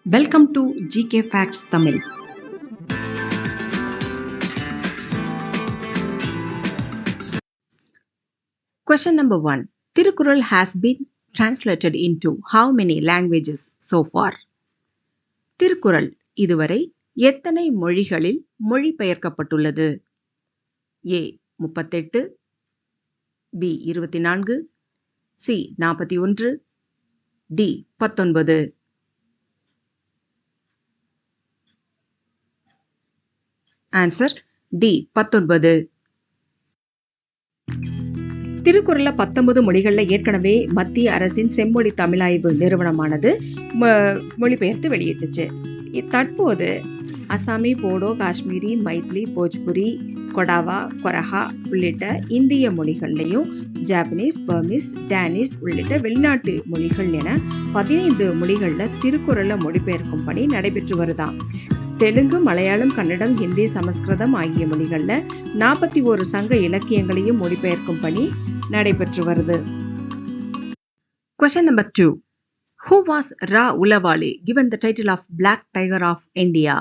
Welcome to GK Facts Tamil. Question number 1. Tirukkural has been translated into how many languages so far? Thirukkural இதுவரை எத்தனை மொழிகளில் மொழிபெயர்க்கப்பட்டுள்ளது? A 38, B 24, C 41, D 19. Answer D 19. திருக்குறளை 19 மொழிகள்ல ஏற்கனவே மத்திய அரசின் செம்மொழி தமிழாய்வு நிறுவனமானது மொழிபெயர்த்து வெளியிட்டுச்சு. தற்போது அசாமி, போடோ, காஷ்மீரி, மைத்லி, போஜ்புரி, கொடாவா, கொரஹா உள்ளிட்ட இந்திய மொழிகள்லையும் ஜாப்பனீஸ், பர்மிஸ், டேனிஷ் உள்ளிட்ட வெளிநாட்டு மொழிகள் என 15 மொழிகள்ல திருக்குறளை மொழிபெயர்க்கும் பணி நடைபெற்று வருதாம். தெலுங்கு, மலையாளம், கன்னடம், ஹிந்தி, சமஸ்கிருதம் ஆகிய மொழிகள்ல 41 சங்க இலக்கியங்களையும் மொழிபெயர்க்கும் பணி நடைபெற்று வருது. Question number 2. Who was Ra Ulavali given the title of Black Tiger of India?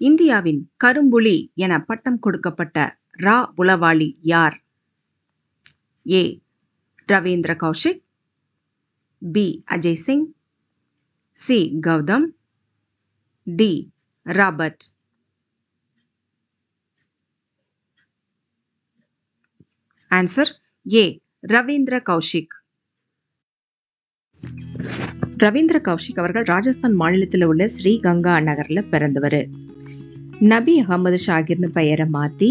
இந்தியாவின் கரும்புலி என பட்டம் கொடுக்கப்பட்ட ரா உலவாலி யார்? A. Ravindra Kaushik, B. Ajay Singh, C. Gautam, D. Robert. Answer A. Ravindra Kaushik. Ravindra Kaushik அவர்கள் ராஜஸ்தான் மாநிலத்தில் உள்ள ஸ்ரீ கங்கா நகர்ல பிறந்தவர். நபி அகமது ஷாகிர்னு பெயரை மாத்தி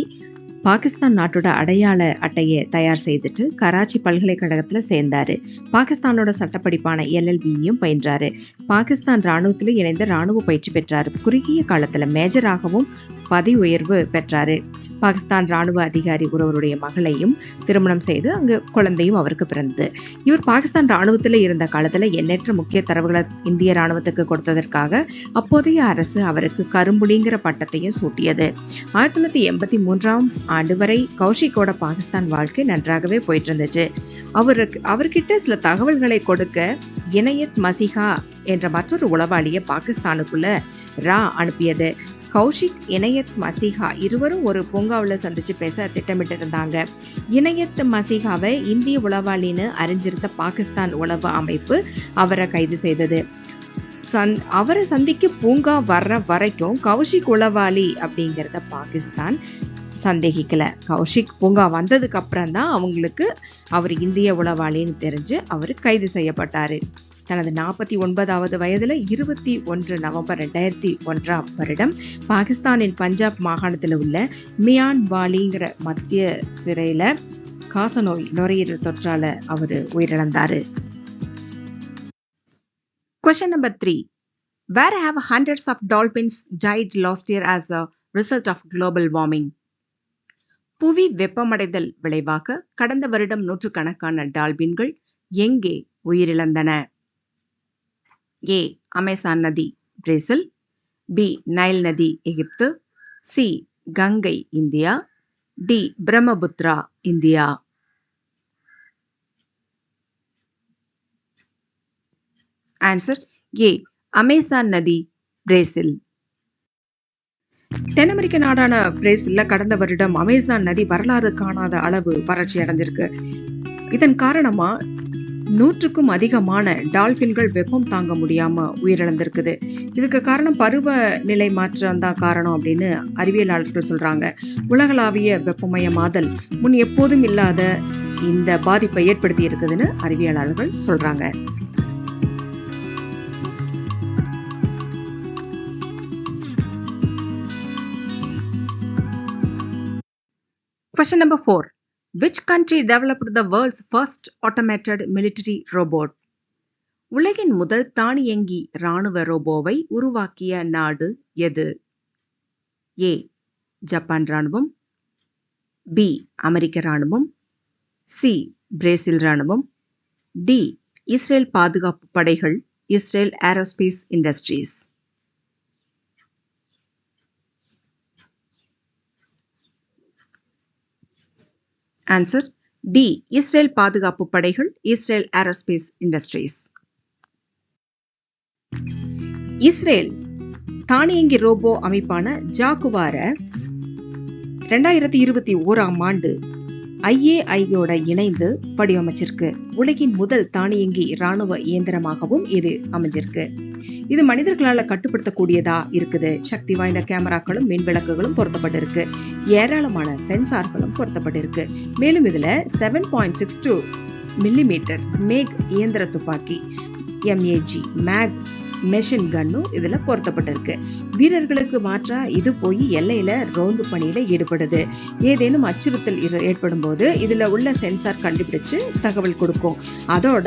பாகிஸ்தான் நாட்டோட அடையாள அட்டையை தயார் செய்துட்டு கராச்சி பல்கலைக்கழகத்துல சேர்ந்தாரு. பாகிஸ்தானோட சட்டப்படிப்பான LLBயையும் பயின்றாரு. பாகிஸ்தான் ராணுவத்துல இணைந்த ராணுவ பயிற்சி பெற்றாரு. குறுகிய காலத்துல மேஜராகவும் பதவி உயர்வு பெற்றாரு. பாகிஸ்தான் ராணுவ அதிகாரி ஒருவருடைய மகளையும் திருமணம் செய்து அங்கு குழந்தையும் அவருக்கு பிறந்தது. இவர் பாகிஸ்தான் ராணுவத்தில் இருந்த காலத்துல எண்ணற்ற முக்கிய தரவுகளை இந்திய ராணுவத்துக்கு கொடுத்ததற்காக அப்போதைய அரசு அவருக்கு கரும்புலிங்கிற பட்டத்தையும் சூட்டியது. 1983ஆம் ஆண்டு வரை கௌஷிக்கோட பாகிஸ்தான் வாழ்க்கை நன்றாகவே போயிட்டு இருந்துச்சு. அவர்கிட்ட சில தகவல்களை கொடுக்க இனயத் மசிஹா என்ற மற்றொரு உளவாளியை பாகிஸ்தானுக்குள்ள ரா அனுப்பியது. கௌஷிக், இனயத் மசிஹா இருவரும் ஒரு பூங்காவில் சந்திச்சு பேச திட்டமிட்டு இருந்தாங்க. இனயத் மசிஹாவை இந்திய உளவாளின்னு அறிஞ்சிருந்த பாகிஸ்தான் உளவு அமைப்பு அவரை கைது செய்தது. அவரை சந்திக்க பூங்கா வர்ற வரைக்கும் கௌஷிக் உளவாளி அப்படிங்கிறத பாகிஸ்தான் சந்தேகிக்கல. கௌஷிக் பூங்கா வந்ததுக்கு அப்புறம் தான் அவங்களுக்கு அவர் இந்திய உளவாளின்னு தெரிஞ்சு அவர் கைது செய்யப்பட்டாரு. தனது 49வது வயதுல 21 நவம்பர் 2001ஆம் வருடம் பாகிஸ்தானின் பஞ்சாப் மாகாணத்தில் உள்ள மியான் வாலிங்கிற மத்திய சிறையில காசநோய் நுரையீரல் தொற்றால அவரு உயிரிழந்தாரு. Question number 3. Where have hundreds of dolphins died last year as a result of global warming? புவி வெப்பமடைதல் விளைவாக கடந்த வருடம் நூற்றுக்கணக்கான டால்பின்கள் எங்கே உயிரிழந்தன? A. அமேசான் நதி, பிரேசில், B. நைல் நதி, எகிப்து, C. Ganga, India, D. Brahmaputra, India. Answer A. Amazon நதி, பிரேசில். தென் அமெரிக்க நாடான பிரேசில்ல கடந்த வருடம் அமேசான் நதி வரலாறு காணாத அளவு வறட்சி அடைஞ்சிருக்கு. இதன் காரணமா 100க்கும் அதிகமான டால்பின்கள் வெப்பம் தாங்க முடியாம உயிரிழந்திருக்குது. இதுக்கு காரணம் பருவ நிலை மாற்றம் தான் காரணம் அப்படின்னு அறிவியலாளர்கள் சொல்றாங்க. உலகளாவிய வெப்பமயமாதல் முன் எப்போதும் இல்லாத இந்த பாதிப்பை ஏற்படுத்தி இருக்குதுன்னு அறிவியலாளர்கள் சொல்றாங்க. Question number 4. Which country developed the world's first automated military robot? உலகின் முதல் தானியங்கி ராணுவ ரோபோவை உருவாக்கிய நாடு எது? A. ஜப்பான் ராணுவம், B. அமெரிக்க ராணுவம், C. பிரேசில் ராணுவம், D. இஸ்ரேல் பாதுகாப்பு படைகள், Israel aerospace industries. Answer D. Israel பாதுகாப்பு படைகள், இஸ்ரேல் ஏரோஸ்பேஸ் இண்டஸ்ட்ரீஸ். இஸ்ரேல் தானியங்கி ரோபோ அமைப்பான ஜாகுவார 2021 IAIயோட இணைந்து வடிவமைச்சிருக்கு. உலகின் முதல் தானியங்கி இராணுவ இயந்திரமாகவும் இது அமைஞ்சிருக்கு. இது மனிதர்களால கட்டுப்படுத்தக்கூடியதா இருக்குது. சக்தி வாய்ந்த கேமராக்களும் மின்விளக்குகளும் பொருத்தப்பட்டிருக்கு. ஏராளமான சென்சார்களும் பொருத்தப்பட்டிருக்கு. மேலும் இதுல 7.62 மில்லிமீட்டர் மேக் இயந்திர துப்பாக்கி MAG மெஷின் கன்னும் இதுல பொருத்தப்பட்டிருக்கு. வீரர்களுக்கு மாற்றா இது போய் எல்லையில ரோந்து பணியில ஈடுபடுது. ஏதேனும் அச்சுறுத்தல் ஏற்படும் போது இதுல உள்ள சென்சார் கண்டுபிடிச்சு தகவல் கொடுக்கும். அதோட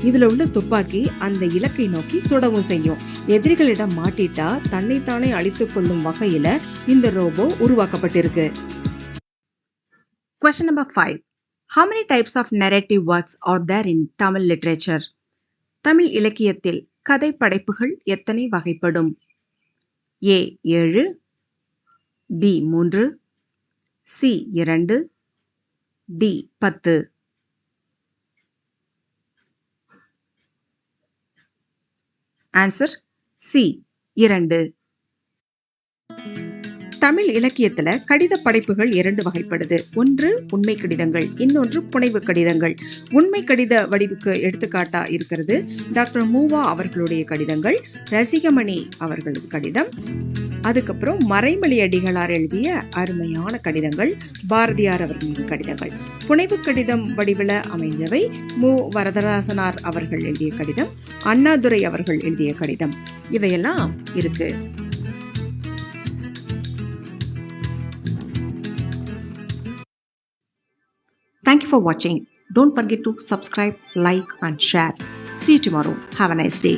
இதுல உள்ள துப்பாக்கி அந்த இலக்கை நோக்கி சுடவும் செய்யும். எதிரிகளிடம் மாட்டிட்டா தன்னைத்தானே அழித்துக் கொள்ளும் வகையில இந்த robot உருவாக்கப்பட்டிருக்கு. Question number 5. How many types of narrative works are there in Tamil literature? Tamil இலக்கியத்தில் கதை படைப்புகள் எத்தனை வகைப்படும்? A 7, B 3, C 2, D 10. Answer C 2. Tamil இலக்கியத்துல கடித படைப்புகள் 2 வகைப்படுது. ஒன்று உண்மை கடிதங்கள், இன்னொன்று புனைவு கடிதங்கள். உண்மை கடித வடிவுக்கு எடுத்துக்காட்டா இருக்கிறது டாக்டர் மூவா அவர்களுடைய கடிதங்கள், ரசிகமணி அவர்களது கடிதம், அதுக்கப்புறம் மறைமொழி அடிகளார் எழுதிய அருமையான கடிதங்கள், பாரதியார் அவர்களின் கடிதங்கள். புனைவு கடிதம் வடிவில அமைஞ்சவை மு வரதராசனார் அவர்கள் எழுதிய கடிதம், அண்ணாதுரை அவர்கள் எழுதிய கடிதம், இவையெல்லாம் இருக்கு. Thank you for watching. Don't forget to subscribe, like and share. See you tomorrow. Have a nice day.